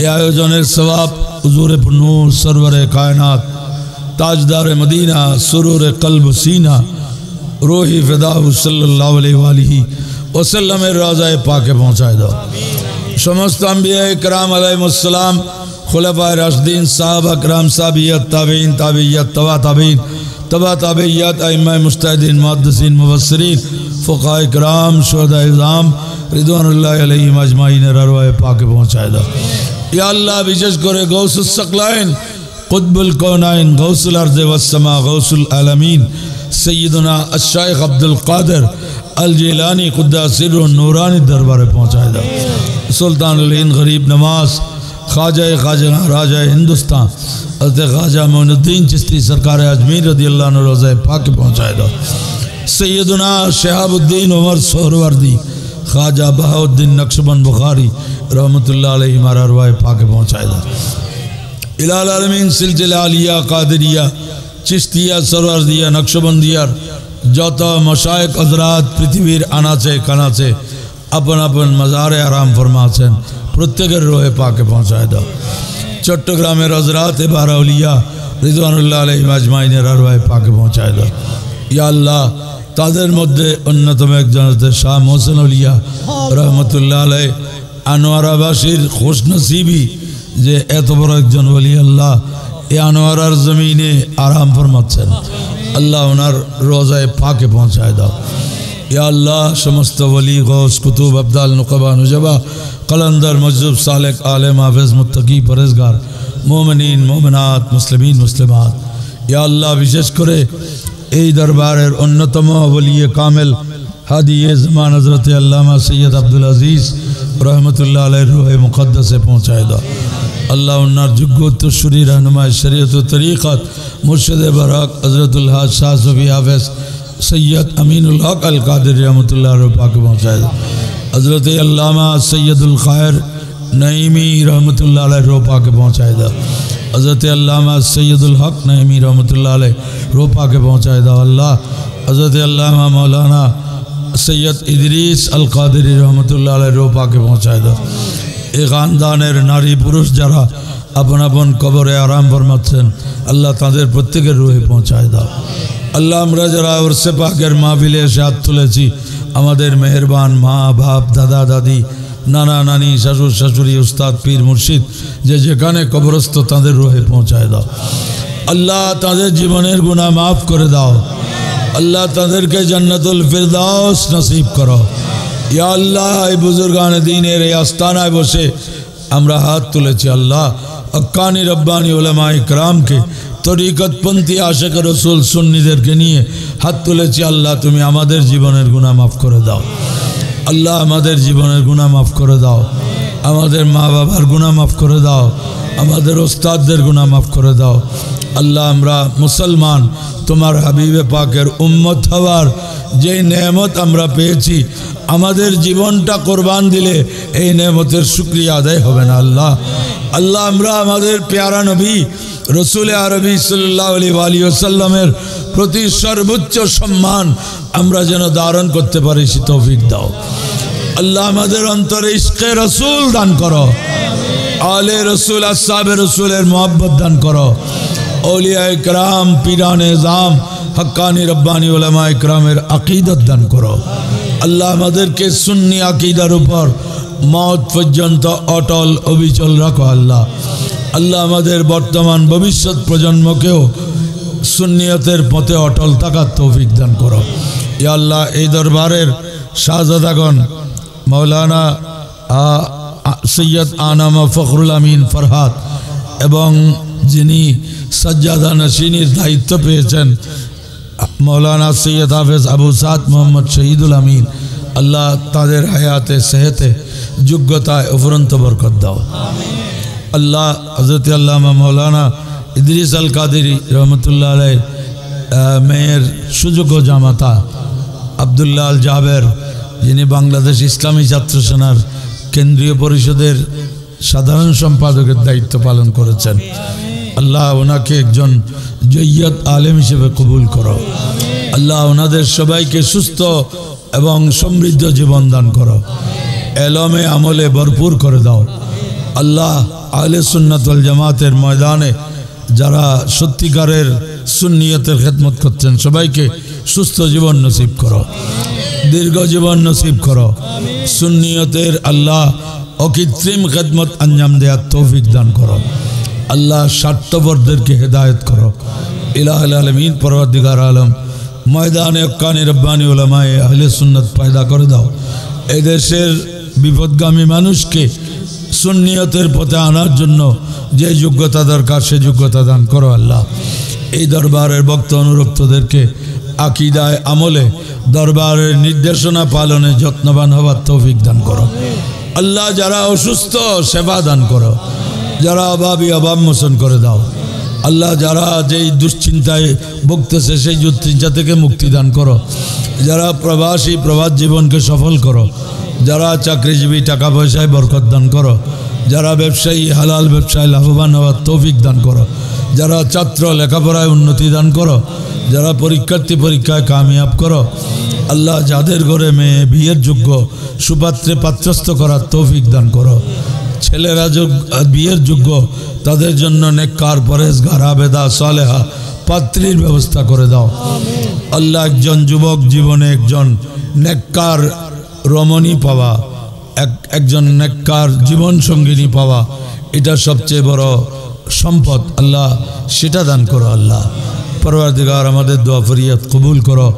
এই আয়োজনের সওয়াব হুজুরে নূর সরওয়ারে কায়নাত ताजदार मदीना सुरूर कल्ब सीना रूही फिदाहु सल्लल्लाहु अलैहि वसल्लम रोज़ाए पाके पहुँचाए दो। समस्त अंबिया इकराम अलैहिमुस्सलाम, खुलफाए राशिदीन, सहाबा किराम, साबियत, ताबीन, ताबीयत, तबा ताबीन, तबा ताबीयत, अइम्मा मुज्तहिदीन, मुहद्दिसीन, मुफस्सिरीन, फुक़हाए किराम, शुहदाए इज़ाम रिदवानुल्लाहि अलैहिम अजमाइन रोज़ाए पाके पहुँचाए दो। या अल्लाह विशेष करे गौसुस सकलाइन, कुतुबुल कौनाइन, गौसुल अर्ज़ वस्समा, गौसुल आलमीन सैयदना अश-शाइख अब्दुल कादिर अल जिलानी कुद्दस सिर्रु नूरानी दरबार पहुँचाए दो। सुल्तानुल हिंद गरीब नवाज ख्वाजा राजा हिंदुस्तान हज़रत ख्वाजा मोइनुद्दीन चिश्ती सरकार अजमीर रज़ियल्लाहु अन्हु रोज़ाए पाक पहुँचाए दो। सैयदना शहाबुद्दीन उमर सोहरवर्दी ख्वाजा बहाउद्दीन नक्शबंद बुखारी रहमतुल्लाह अलैहि हमारा अरवाह पाक पहुँचाए दो। इलाल आलमीन सिलसिला आलिया कादिरिया चिश्तिया सरवर्दिया नक्शबंदियार যত মশায়েখ হযরত পৃথিবীর আনাচে কানাচে আপন আপন মাজারে আরাম ফরমাছেন, প্রত্যেকের রোহে পাকে পৌঁছায় দাও। চট্টগ্রামের হযরত বারাউলিয়া রিদওয়ানুল্লাহ আলাইহিম আজমাইনের আরওয়াহে পাকে পৌঁছায় দাও। ইয়া আল্লাহ, তাদের মধ্যে অন্যতম একজন হযরত শাহ মোহসেন আউলিয়া রহমতুল্লাহ আলাইহি আনোয়ারাবাসীর খুশনসিবি যে এত বড় একজন ওলি আল্লাহ এই আনোয়ারার জমিনে আরাম ফরমাচ্ছেন। আল্লাহ ওনার রোজায় পাকে পৌঁছায় দাও। ইয়া আল্লাহ, সমস্ত ওলি গৌস কুতুব আবদাল নুকবা নুজবা কলন্দর মজজুব সালেক আলেম হাফেজ মুত্তাকি পরেজগার মোমিনিন মোমিনাত মুসলিমিন মুসলিমাত, ইয়া আল্লাহ বিশেষ করে এই দরবারের অন্যতম ওলি কামেল হাদিয়ে জামান হযরত আল্লামা সৈয়দ আব্দুল আজিজ रहमतुल्लाह अलैहि रूहे मुक़द्दसे पहुँचाए दो। अल्लाह उन्नार जुग्गो तुशरी रहनुमाई शरीयत व तरीक़त मुर्शिद बरक हज़रतुल हाज शाह सूफ़ी हाफ़िज़ सैयद अमीनुल हक़ अल क़ादिरी रहमतुल्लाह अलैहि पाक पहुँचाए दो। हज़रत अल्लामा सैयदुल ख़ैर नईमी रहमतुल्लाह अलैहि पाक पहुँचाए दो। हज़रत अल्लामा सैयदुल हक़ नईमी रहमतुल्लाह अलैहि पाक पहुँचाए दो। अल्लाह हज़रत अल्लामा मौलाना सैयद इदरीस अल कादिरी रहमतुल्लाह अलैहि रोपा के पहुँचाए दो। ए खानदानेर नारी पुरुष जरा अपन अपन कबरे आराम फरमाচ্ছেন, अल्लाह ताদের প্রত্যেকের রুহে পৌঁছায় দাও। अल्लाह আমরা যারা ওরসে পাকের মাহফিলে এসে হাত তুলেছি, আমাদের মেহেরবান মা বাপ দাদা দাদি নানা নানি শাশুড় শাশুড়ি উস্তাদ পীর মুর্শিদ যে যেখানে কবরস্থ তাদের রুহে পৌঁছায় দাও। আল্লাহ তাদের জীবনের গুনাহ মাফ করে দাও। अल्लाह तादर के जन्नतुल फिरदौस नसीब करो। या अल्लाह बुजुर्गान दीनेर आस्तानाय बसे আমরা হাত তুলেছি। আল্লাহ হক্কানি রব্বানি উলামায়ে ইকরাম কে তরিকতপন্থী আশিক রাসূল সুন্নিদেরকে নিয়ে হাত তুলেছি। আল্লাহ তুমি আমাদের জীবনের গুনাহ মাফ করে দাও। আল্লাহ আমাদের জীবনের গুনাহ মাফ করে দাও। আমাদের মা বাবার গুনাহ মাফ করে দাও। আমাদের ওস্তাদদের গুনাহ মাফ করে দাও। আল্লাহ আমরা মুসলমান তোমার হাবিবে পাকের উম্মত হওয়ার যে নেয়ামত আমরা পেয়েছি, আমাদের জীবনটা কোরবান দিলে এই নেয়ামতের শুকরিয়া আদায় হবে না। আল্লাহ আল্লাহ আমরা আমাদের প্যারা নবী রসুল আরবি সাল্লাল্লাহু আলাইহি ওয়াসাল্লামের প্রতি সর্বোচ্চ সম্মান আমরা যেন ধারণ করতে পারি সে তৌফিক দাও। আল্লাহ আমাদের অন্তরে ইশকে রসুল দান করো, আলে রসুল আসহাবে রসুলের মোহাব্বত দান করো, औलिया इकराम पीरान एज़ाम हक्कानी रब्बानी उलमा इकरामेर अकीदत दान करो। अल्लाह आमादेर के सुन्नी अकीदार ऊपर मौत पर्यन्त अटल अविचल रखो। अल्लाह अल्लाह आमादेर बर्तमान भविष्यत प्रजन्मकेও सुन्नियतेर पथे अटल थाकार तौफिक दान करो। या अल्लाह এই দরবারের শাহজাদাগণ मौलाना सैयद आनामा फ़खरुल अमीन फरहाद এবং যিনি সজ্জাদা নশিনীর দায়িত্ব পেয়েছেন মৌলানা সৈয়দ হাফেজ আবু সাদ মোহাম্মদ শহীদুল আমিন, আল্লাহ তাদের হায়াতে সেহতে যোগ্যতায় অফুরন্ত বরকত দাও। আল্লাহ হযরত আল্লামা মৌলানা ইদ্রিস আল কাদেরী রহমতুল্লাহ আলাইহ মেয়ের সুযোগ্য জামাতা আবদুল্লাহ আল জাবের, যিনি বাংলাদেশ ইসলামী ছাত্র সেনার কেন্দ্রীয় পরিষদের সাধারণ সম্পাদকের দায়িত্ব পালন করেছেন, আল্লাহ ওনাকে একজন জয়্যত আলেম হিসেবে কবুল করো। আল্লাহ ওনাদের সবাইকে সুস্থ এবং সমৃদ্ধ জীবন দান করো, এলমে আমলে ভরপুর করে দাও। আল্লাহ আহলে সুন্নাত ওয়াল জামাতের ময়দানে যারা সত্যিকারের সুন্নিয়তের খেদমত করছেন সবাইকে সুস্থ জীবন নসিব করো, দীর্ঘ জীবন নসিব করো। সুন্নিয়তের আল্লাহ অকৃত্রিম খেদমত আঞ্জাম দেওয়ার তৌফিক দান করো। আল্লাহ স্বার্থপরদেরকে হেদায়েত করো। ইলাহুল আলামিন পরওয়ারদিগার আলম ময়দানে হক্কানি রব্বানি উলামায়ে আহলে সুন্নাত পয়দা করে দাও। এই দেশের বিপদগামী মানুষকে সুন্নিয়তের পথে আনার জন্য যে যোগ্যতা দরকার সে যোগ্যতা দান করো। আল্লাহ এই দরবারের ভক্ত অনুরক্তদেরকে আকীদায় আমলে দরবারের নির্দেশনা পালনে যত্নবান হওয়ার তৌফিক দান করো। আল্লাহ যারা অসুস্থ সেবা দান করো, যারা অভাবী অভাব মোচন করে দাও। আল্লাহ যারা যেই দুশ্চিন্তায় ভুগতেছে সেই দুশ্চিন্তা থেকে মুক্তি দান করো। যারা প্রবাসী প্রবাস জীবনকে সফল করো। যারা চাকরিজীবী টাকা পয়সায় বরকত দান করো। যারা ব্যবসায়ী হালাল ব্যবসায় লাভবান হওয়ার তৌফিক দান করো। যারা ছাত্র লেখাপড়ায় উন্নতি দান করো। যারা পরীক্ষার্থী পরীক্ষায় কামিয়াব করো। আল্লাহ যাদের ঘরে মেয়ে বিয়ের যোগ্য সুপাত্রে পাত্রস্থ করার তৌফিক দান করো। ছেলেরা বিয়ের যোগ্য তাদের জন্য নেককার পরেজগার আবেদা সালেহা পাত্রীর ব্যবস্থা করে দাও। আল্লাহ একজন যুবক জীবনে একজন নেককার রমণী পাওয়া, একজন নেককার জীবন সঙ্গিনী পাওয়া, এটা সবচেয়ে বড় সম্পদ। আল্লাহ সেটা দান করো। আল্লাহ পরওয়ারদিগার আমাদের দোয়া ফরিয়াদ কবুল করো।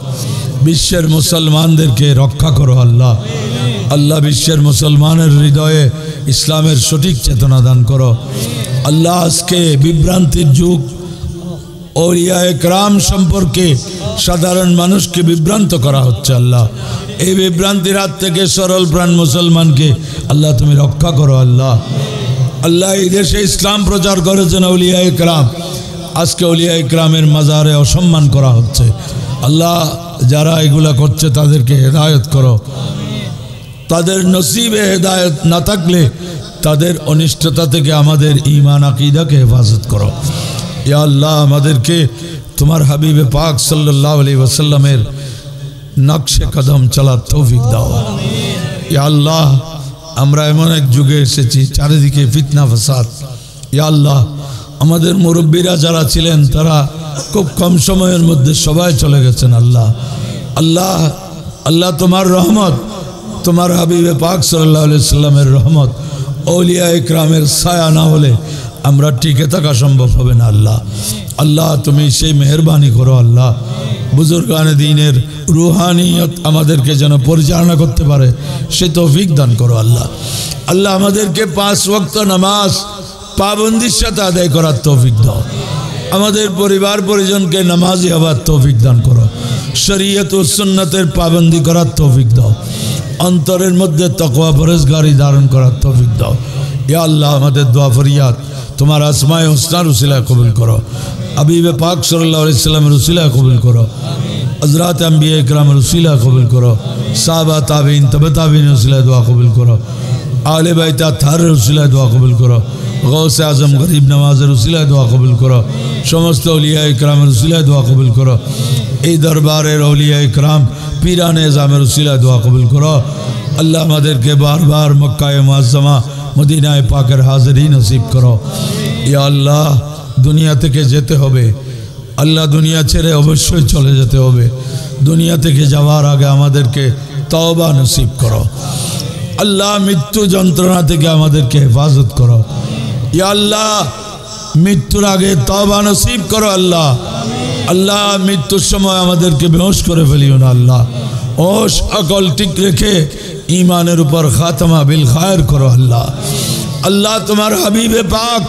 বিশ্বের মুসলমানদেরকে রক্ষা করো। আল্লাহ আল্লাহ বিশ্বের মুসলমানের হৃদয়ে ইসলামের সঠিক চেতনা দান করো। আল্লাহ আজকে বিভ্রান্তির যুগ, আউলিয়ায়ে কেরাম সম্পর্কে সাধারণ মানুষকে বিভ্রান্ত করা হচ্ছে। আল্লাহ এই বিভ্রান্তির হাত থেকে সরল প্রাণ মুসলমানকে আল্লাহ তুমি রক্ষা করো। আল্লাহ আল্লাহ এই দেশে ইসলাম প্রচার করেছেন আউলিয়ায়ে কেরাম, আজকে আউলিয়ায়ে কেরামের মাজারে অসম্মান করা হচ্ছে। আল্লাহ যারা এগুলা করছে তাদেরকে হেদায়েত করো। তাদের নসিবে হেদায়েত না থাকলে তাদের অনিষ্টতা থেকে আমাদের ঈমান আকীদাকে হেফাজত করো। ইয়া আল্লাহ আমাদেরকে তোমার হাবিবে পাক সাল্লাল্লাহু আলাইহি ওয়াসাল্লামের নকশে কদম চলার তৌফিক দাও। ইয়া আল্লাহ আমরা এমন এক যুগে এসেছি চারিদিকে ফিতনা ফাসাদ। ইয়া আল্লাহ আমাদের মুরব্বীরা যারা ছিলেন তারা খুব কম সময়ের মধ্যে সবাই চলে গেছেন। আল্লাহ আল্লাহ আল্লাহ তোমার রহমত, তোমার হাবিবে পাক সাল্লাল্লাহু আলাইহি ওয়াসাল্লামের রহমত, আউলিয়ায়ে কেরামের ছায়া না হলে আমরা টিকে থাকা সম্ভব হবে না। আল্লাহ আল্লাহ তুমি সেই মেহেরবানি করো। আল্লাহ বুজুর্গানে দ্বীনের রুহানিয়ত আমাদেরকে যেন পরিচালনা করতে পারে সে তৌফিক দান করো। আল্লাহ আল্লাহ আমাদেরকে 5 ওয়াক্ত নামাজ পাবন্দির সাথে আদায় করার তৌফিক দাও। আমাদের পরিবার পরিজনকে নামাজি হওয়ার তৌফিক দান করো। শরীয়ত ও সুন্নতের পাবন্দি করার তৌফিক দাও। অন্তরের মধ্যে তাকওয়া পরহেজগারি ধারণ করার তৌফিক দাও। ইয়া আল্লাহ আমাদের দোয়া ফরিয়াদ তোমার আসমায়ে হুসনার উসিলায় কবুল করো। হাবিবে পাক সাল্লাল্লাহু আলাইহি ওয়াসাল্লামের উসিলায় কবুল করো। হযরত আম্বিয়া ইকরামের উসিলায় কবুল করো। সাহাবা তাবেঈন তবে তাবেঈনের উসিলায় দোয়া কবুল করো। আহলে বাইত আতহারের উসিলায় দোয়া কবুল করো। গৌসে আজম গরিব নওয়াজের উসিলায় দোয়া কবুল করো। সমস্ত আউলিয়ায়ে কেরামের উসিলায় দোয়া কবুল করো। এই দরবারের আউলিয়ায়ে কেরাম পীরানে এজামের উসিলায় দোয়া কবুল করো। আল্লাহ আমাদেরকে বারবার মক্কায়ে মুআজ্জমা মদিনায়ে পাকের হাজিরি নসিব করো। ইয়া আল্লাহ দুনিয়া থেকে যেতে হবে। আল্লাহ দুনিয়া ছেড়ে অবশ্যই চলে যেতে হবে। দুনিয়া থেকে যাওয়ার আগে আমাদেরকে তওবা নসিব করো। আল্লাহ মৃত্যু যন্ত্রণা থেকে আমাদেরকে হেফাজত করো। ইয়া আল্লাহ মৃত্যুর আগে তওবা নসিব করো। আল্লাহ আল্লাহ মৃত্যুর সময় আমাদেরকে বেহুশ করে ফেলিও না। আল্লাহ হোশ আকল ঠিক রেখে ঈমানের উপর খাতমা বিল খায়ের করো। আল্লাহ আল্লাহ তোমার হাবিবে পাক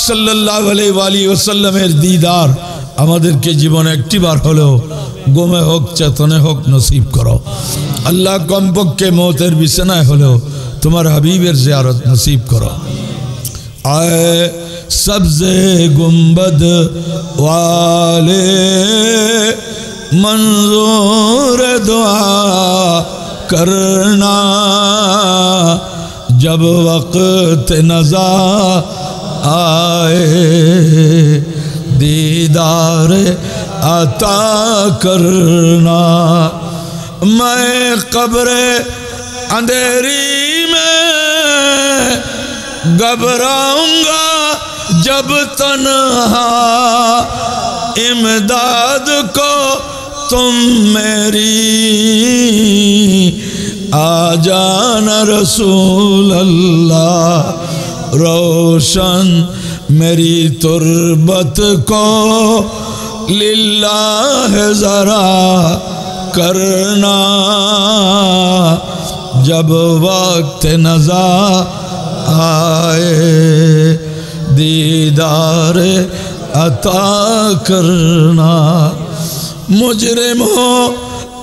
সাল্লাল্লাহু আলাইহি ওয়া আলিহি ওয়াসাল্লামের দিদার আমাদেরকে জীবনে একটিবার হলেও ঘুমে হোক চেতনে হোক নসিব করো আল্লাহ। কমপক্ষে মৌতের বিছানায় হলেও তোমার হাবিবের জিয়ারত নসিব করো। आए सब्ज़े गुंबद वाले मंजूर दुआ करना जब वक्त नज़ा आए दीदार अता करना। मैं कब्र अंधेरी में घबराऊंगा जब तन्हा इमदाद को तुम मेरी आ जाना रसूल अल्लाह। रोशन मेरी तुरबत को लिल्लाह ज़रा करना जब वक्त नज़ा आए दीदार अता करना। मुजरिम हो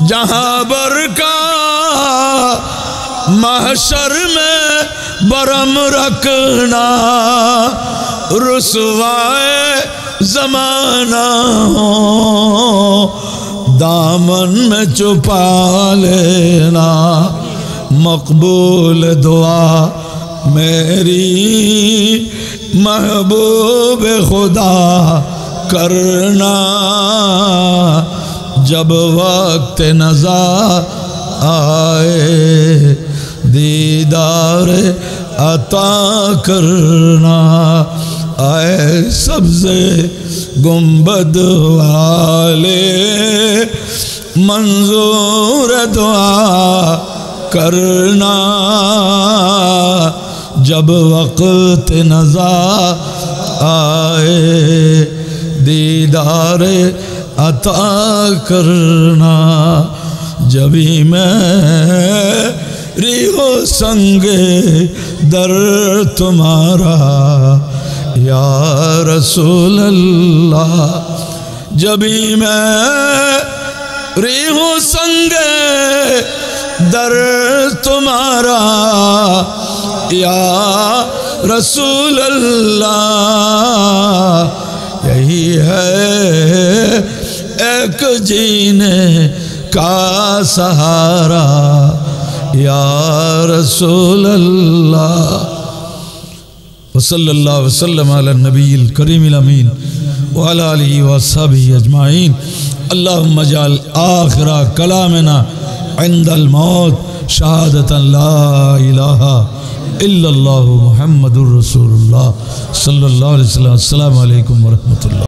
जहाँ बर का महशर में बरम रखना रुसवाए ज़माना हो दामन में छुपा लेना। मकबूल दुआ मेरी महबूब खुदा करना जब वक्त नज़ा आए दीदार अता करना। आए सब्ज़े गुंबद वाले मंजूर दुआ करना जब वक्त नज़ा आए दीदार अता करना। जभी मेरी हो संगे दर तुम्हारा या रसूल अल्लाह। जभी मेरी हो संगे दर तुम्हारा या रसूल अल्लाह। यही है एक जीने का सहारा या रसूल अल्लाह। वसल्लल्लाहु वसल्लम अला नबील करीमिल अमीन व अला आलिहि व अस्हाबिहि अजमाइन। अल्लाहुम्मा जअल आखिरा कलामना इंदल मौत शहादतन ला इलाहा इल्लल्लाहु मुहम्मदुर रसूलुल्लाह सल्लल्लाहु अलैहि वसल्लम। अस्सलामु अलैकुम व रहमतुल्लाह।